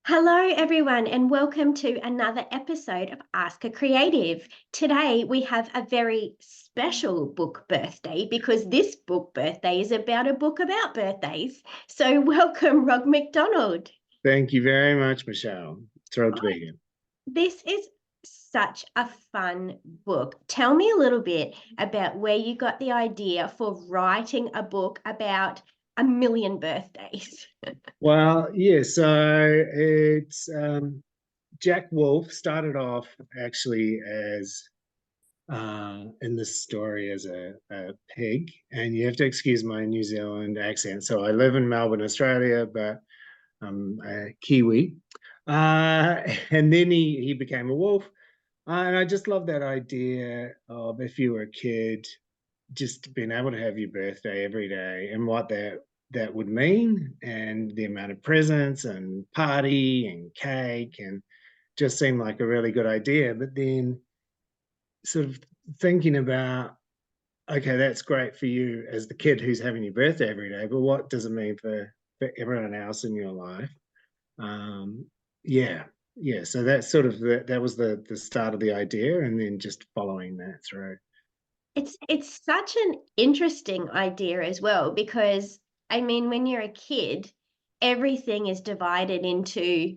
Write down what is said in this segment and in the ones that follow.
Hello, everyone, and welcome to another episode of Ask a Creative. Today, we have a very special book birthday because this book birthday is about a book about birthdays. So, welcome, McDonald. Thank you very much, Michelle. Thrilled to Oh, be here. this is such a fun book. Tell me a little bit about where you got the idea for writing a book about a million birthdays. Well, yeah, so it's Jack Wolf started off actually as in this story as a pig, and you have to excuse my New Zealand accent. So I live in Melbourne, Australia, but I'm a Kiwi. And then he became a wolf. And I just love that idea of if you were a kid, just being able to have your birthday every day and what that would mean, and the amount of presents and party and cake, and just seemed like a really good idea. But then sort of thinking about, okay, that's great for you as the kid who's having your birthday every day, but what does it mean for everyone else in your life? um yeah, yeah, so that's sort of that was the start of the idea, and then just following that through. It's such an interesting idea as well because I mean when you're a kid, everything is divided into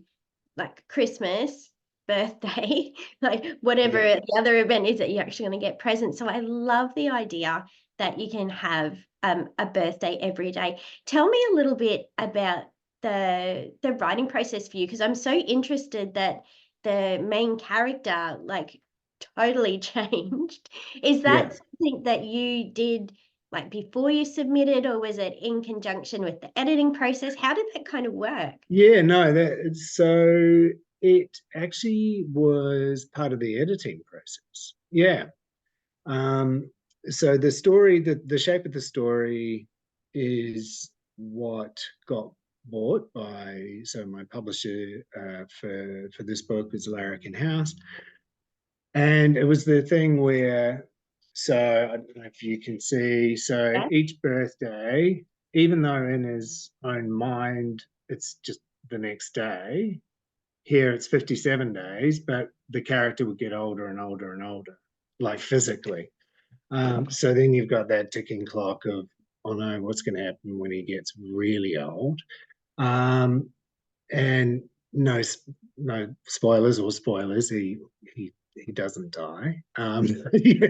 like Christmas, birthday, like whatever Yeah. the other event is that you're actually going to get presents. So I love the idea that you can have a birthday every day. Tell me a little bit about the writing process for you because I'm so interested that the main character like totally changed. Is Yeah. that something that you did like before you submitted, or was it in conjunction with the editing process? How did that kind of work? Yeah, no, that so it actually was part of the editing process. Yeah. Um, so the story, the shape of the story is what got bought by, so my publisher for this book is Larrikin House. And it was the thing where, so I don't know if you can see, so Yeah. each birthday, even though in his own mind it's just the next day, here it's 57 days, but the character would get older and older and older, like physically. So then you've got that ticking clock of, oh no, what's going to happen when he gets really old? Um, and no, no spoilers or spoilers. He doesn't die. Yeah,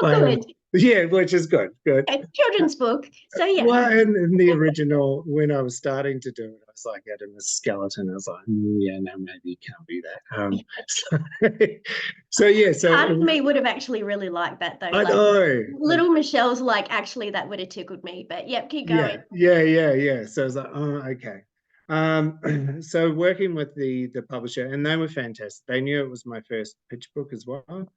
Oh, like, good. yeah, which is good. Good. It's a children's book. So yeah. Well, in the original, when I was starting to do it, I was like, Adam, a skeleton. I was like, yeah, no, maybe you can't be that. So yeah, Part of so me would have actually really liked that though. I Like know. little Michelle's like, actually that would have tickled me. But yep, keep going. Yeah. So I was like, oh, okay. So working with the publisher, and they were fantastic. They knew it was my first pitch book as well.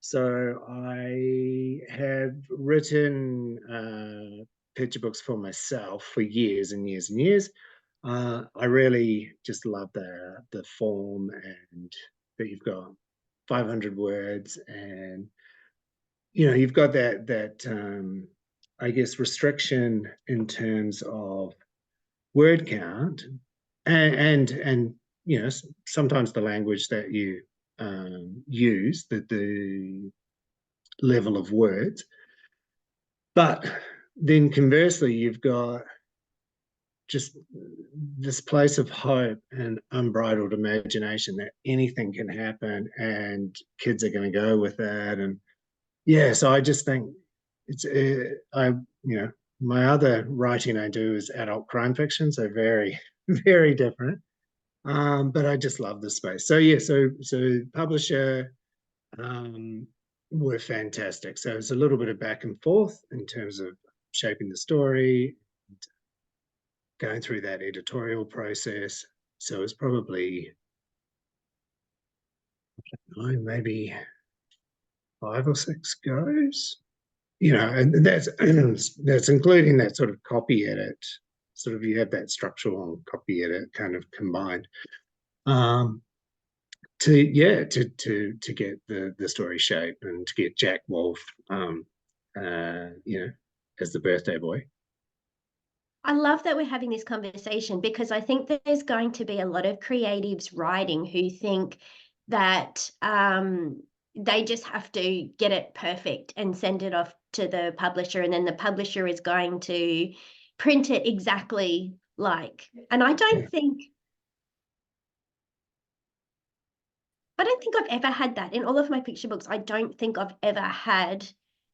So I have written picture books for myself for years and years and years. I really just love the form, and that you've got 500 words, and you've got that I guess restriction in terms of word count, and sometimes the language that you use, the level of words. But then conversely, you've got just this place of hope and unbridled imagination that anything can happen, and kids are going to go with that. And yeah, so I just think it's my other writing I do is adult crime fiction, so very very different. But I just love the space. So yeah, so publisher um, were fantastic. So it's a little bit of back and forth in terms of shaping the story, going through that editorial process. So it's probably maybe 5 or 6 goes. And that's including that sort of copy edit. Sort of you have that structural and copy edit kind of combined. To get the story shape, and to get Jack Wolf as the birthday boy. I love that we're having this conversation because I think that there's going to be a lot of creatives writing who think that they just have to get it perfect and send it off to the publisher, and then the publisher is going to print it exactly like. And I don't think I've ever had that. In all of my picture books, I don't think I've ever had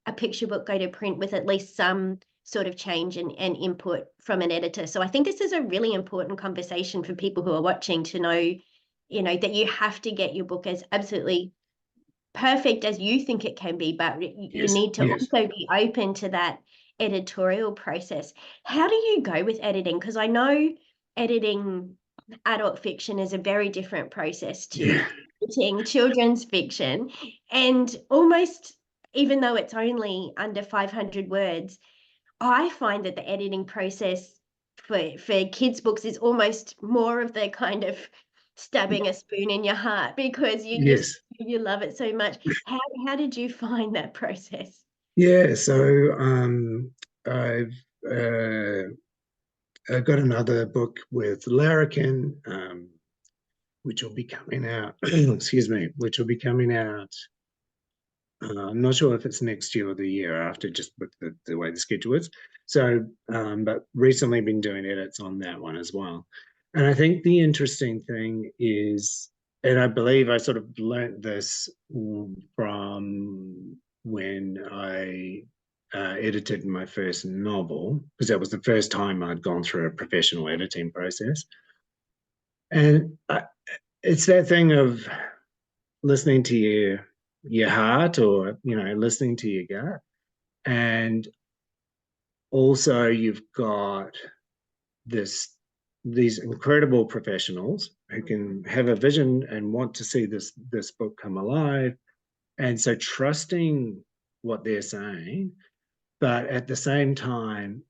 a picture book go to print with at least some sort of change and input from an editor. So I think this is a really important conversation for people who are watching to know, that you have to get your book as absolutely perfect as you think it can be, but you Yes, need to yes. also be open to that editorial process. How do you go with editing? Because I know editing adult fiction is a very different process to Yeah. editing children's fiction. And almost, even though it's only under 500 words, I find that the editing process for kids' books is almost more of the kind of stabbing a spoon in your heart because Yes. you love it so much. How did you find that process? Yeah. So I've uh, I got another book with Larrikin, which will be coming out. Excuse me, which will be coming out. I'm not sure if it's next year or the year after, just with the way the schedule is. So, but recently been doing edits on that one as well. And I think the interesting thing is, and I believe I sort of learnt this from when I edited my first novel, because that was the first time I'd gone through a professional editing process. And it's that thing of listening to your heart, or listening to your gut, and also you've got these incredible professionals who can have a vision and want to see this book come alive, and so trusting what they're saying, but at the same time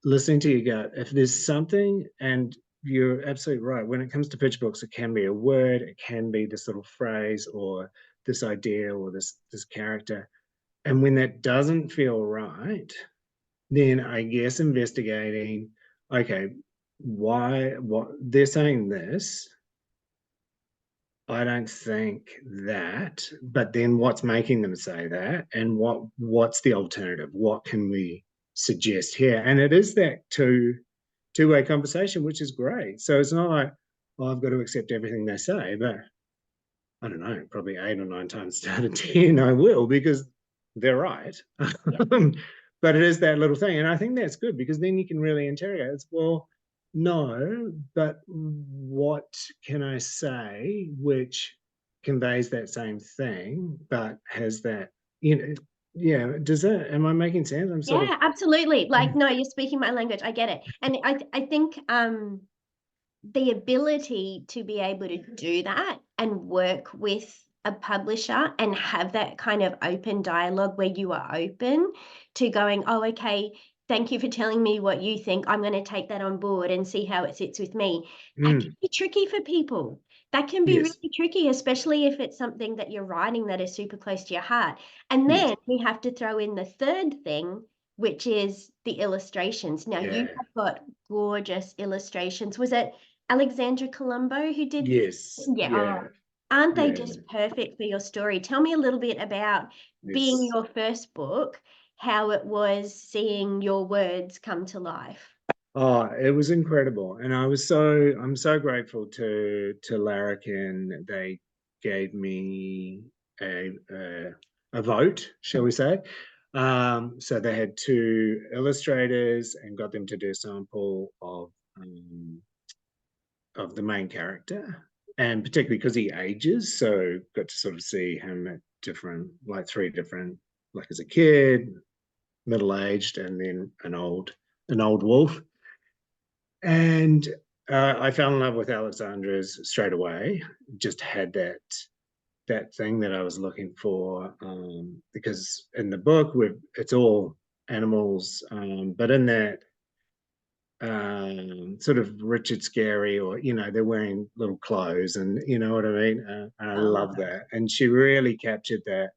listening to your gut. If there's something, and you're absolutely right, when it comes to picture books, it can be a word, it can be this little phrase, or this idea, or this character, and when that doesn't feel right, then I guess investigating, okay, what they're saying this, I don't think that, but then what's making them say that, and what's the alternative? What can we suggest here? And it is that two-way conversation, which is great. So it's not like, oh, I've got to accept everything they say, but I don't know, probably 8 or 9 times out of 10 I will, because they're right. Yeah. But it is that little thing, and I think that's good, because then you can really interrogate. It's, well, no, but what can I say which conveys that same thing, but has that, yeah, does that, am I making sense? I'm sort of, Yeah, absolutely. Like, no, you're speaking my language. I get it. And I think the ability to be able to do that and work with a publisher and have that kind of open dialogue where you are open to going, oh, okay, thank you for telling me what you think. I'm going to take that on board and see how it sits with me. That can be tricky for people. That can be yes, really tricky, especially if it's something that you're writing that is super close to your heart. And yes, then we have to throw in the third thing, which is the illustrations. Now, you yeah, have got gorgeous illustrations. Was it Alexandra Colombo who did? yes, Yeah, yeah, oh, aren't they yeah, just perfect for your story? Tell me a little bit about being yes. your first book, how it was seeing your words come to life. Oh, it was incredible, and I'm so grateful to Larrikin. They gave me a vote, shall we say? So they had two illustrators and got them to do a sample of the main character, and particularly because he ages, so got to sort of see him at different, like three different, like as a kid, middle aged, and then an old wolf. And I fell in love with Alexandra's straight away. Just had that thing that I was looking for, because in the book it's all animals, but in that sort of Richard Scary, or they're wearing little clothes, and you know what I mean. And I Oh, love that, and she really captured that.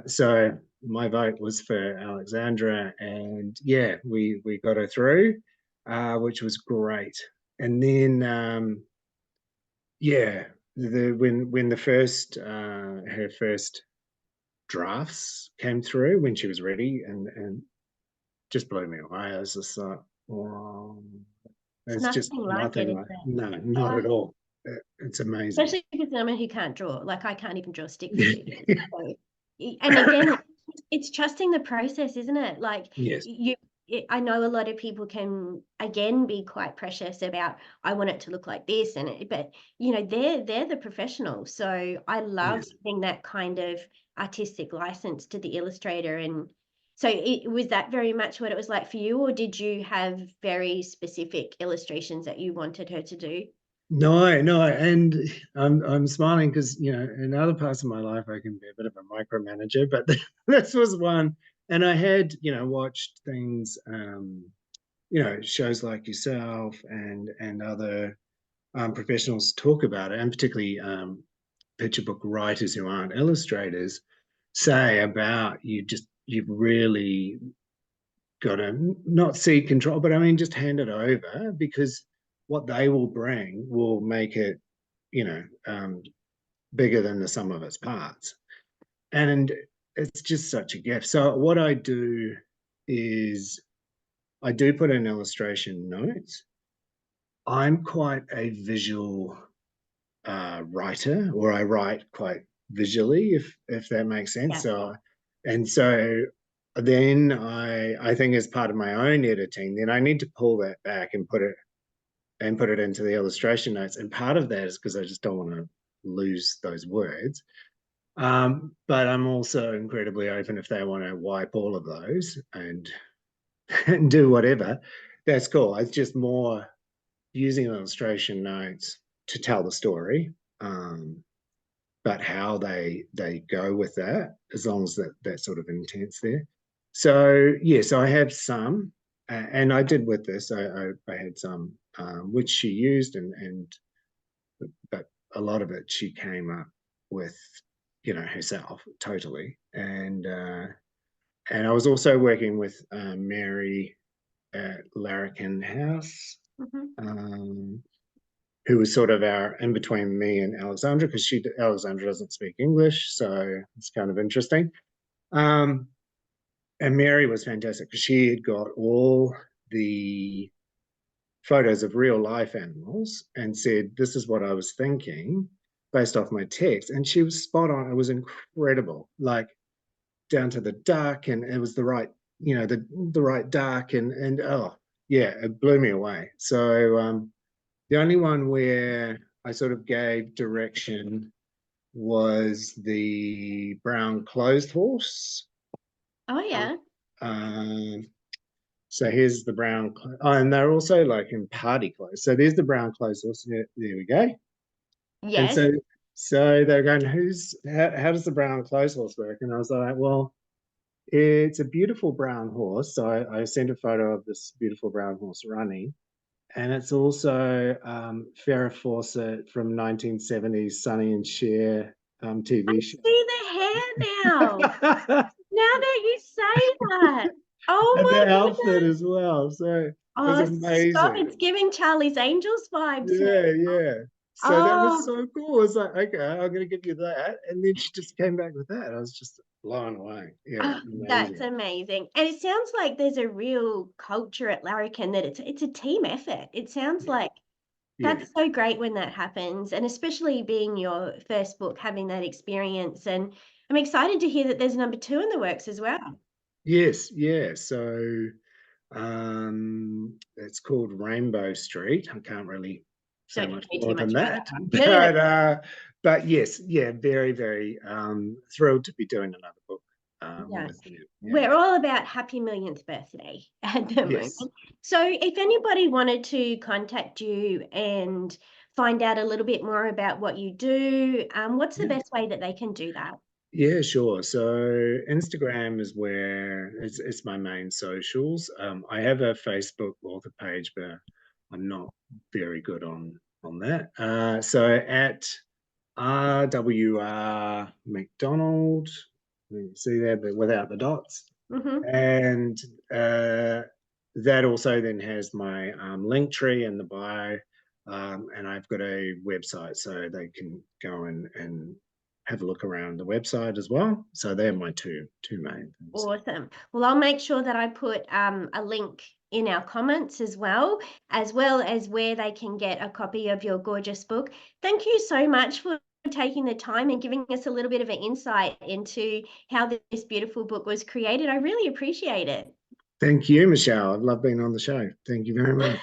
So my vote was for Alexandra, and yeah, we got her through, which was great. And then yeah, when the first her first drafts came through when she was ready, and just blew me away. I was just like, wow, It's it's just nothing like it, nothing is like, it? no, not Oh, at all. It's amazing. especially if it's someone who can't draw. Like I can't even draw stick figures. So, and again, it's trusting the process, isn't it? Like Yes, I know a lot of people can again be quite precious about I want it to look like this, but they're the professionals. So I love yes. giving that kind of artistic license to the illustrator. And so was that very much what it was like for you, or did you have very specific illustrations that you wanted her to do? No, no, and I'm smiling because in other parts of my life I can be a bit of a micromanager, but this was one, and I had watched things, shows like yourself and other professionals talk about it, and particularly picture book writers who aren't illustrators say about you've really got to not cede control, but I mean just hand it over because what they will bring will make it, you know, um, bigger than the sum of its parts. And it's just such a gift. So what I do is I do put in illustration notes. I'm quite a visual writer, or I write quite visually, if that makes sense. Yeah. So then I think as part of my own editing, then I need to pull that back and put it into the illustration notes. And part of that is because I just don't want to lose those words. But I'm also incredibly open if they want to wipe all of those and do whatever. That's cool. It's just more using illustration notes to tell the story. But how they go with that, as long as that sort of intent's there. So yes, I have some, and I did with this. I had some which she used, and but a lot of it she came up with, herself totally. And I was also working with Mary at Larrikin House. Mhm. Um, who was sort of our in between me and Alexandra, because Alexandra doesn't speak English, so it's kind of interesting. Um, and Mary was fantastic because she had got all the photos of real life animals and said, "This is what I was thinking based off my text," and she was spot on. It was incredible, like down to the duck, and it was the right, the right duck, and oh yeah, it blew me away. So the only one where I sort of gave direction was the brown clothes horse. Oh yeah. Um, so here's the brown, oh, and they're also like in party clothes. So there's the brown clothes horse. There we go. And Yes. so they're going, how does the brown clothes horse work? And I was like, well, it's a beautiful brown horse. So I sent a photo of this beautiful brown horse running. And it's also Farrah Fawcett from 1970s Sonny and Cher TV show. See the hair now. And Now that you say that. the Oh my outfit goodness. as well. So it was Oh, stop. amazing. It's giving Charlie's Angels vibes now. Yeah, yeah. So that was Oh, so cool. I was like, okay, I'm going to give you that. And then she just came back with that. I was just blown away. Yeah, oh, that's amazing. amazing. And it sounds like there's a real culture at Larrikin that it's a team effort. It sounds Yeah, like yeah, that's so great when that happens, and especially being your first book, having that experience. And I'm excited to hear that there's number two in the works as well. yes, yeah. So it's called Rainbow Street. I can't really say Don't tell much me more too than much about that, that one. No, no, no. but yes, yeah, very, very thrilled to be doing another book Yeah. with you. Yeah. We're all about happy millionth birthday at the moment. Yes. So if anybody wanted to contact you and find out a little bit more about what you do, what's the Yeah. best way that they can do that? Yeah, sure. So Instagram is where it's my main socials. I have a Facebook author page, but I'm not very good on that. So at R.W.R. McDonald. You see there, but without the dots. Mm-hmm. And that also then has my link tree in the bio. And I've got a website, so they can go and have a look around the website as well. So they're my two main things. Awesome. Well, I'll make sure that I put a link in our comments as well as where they can get a copy of your gorgeous book. Thank you so much for taking the time and giving us a little bit of an insight into how this beautiful book was created. I really appreciate it. Thank you, Michelle. I've loved being on the show. Thank you very much.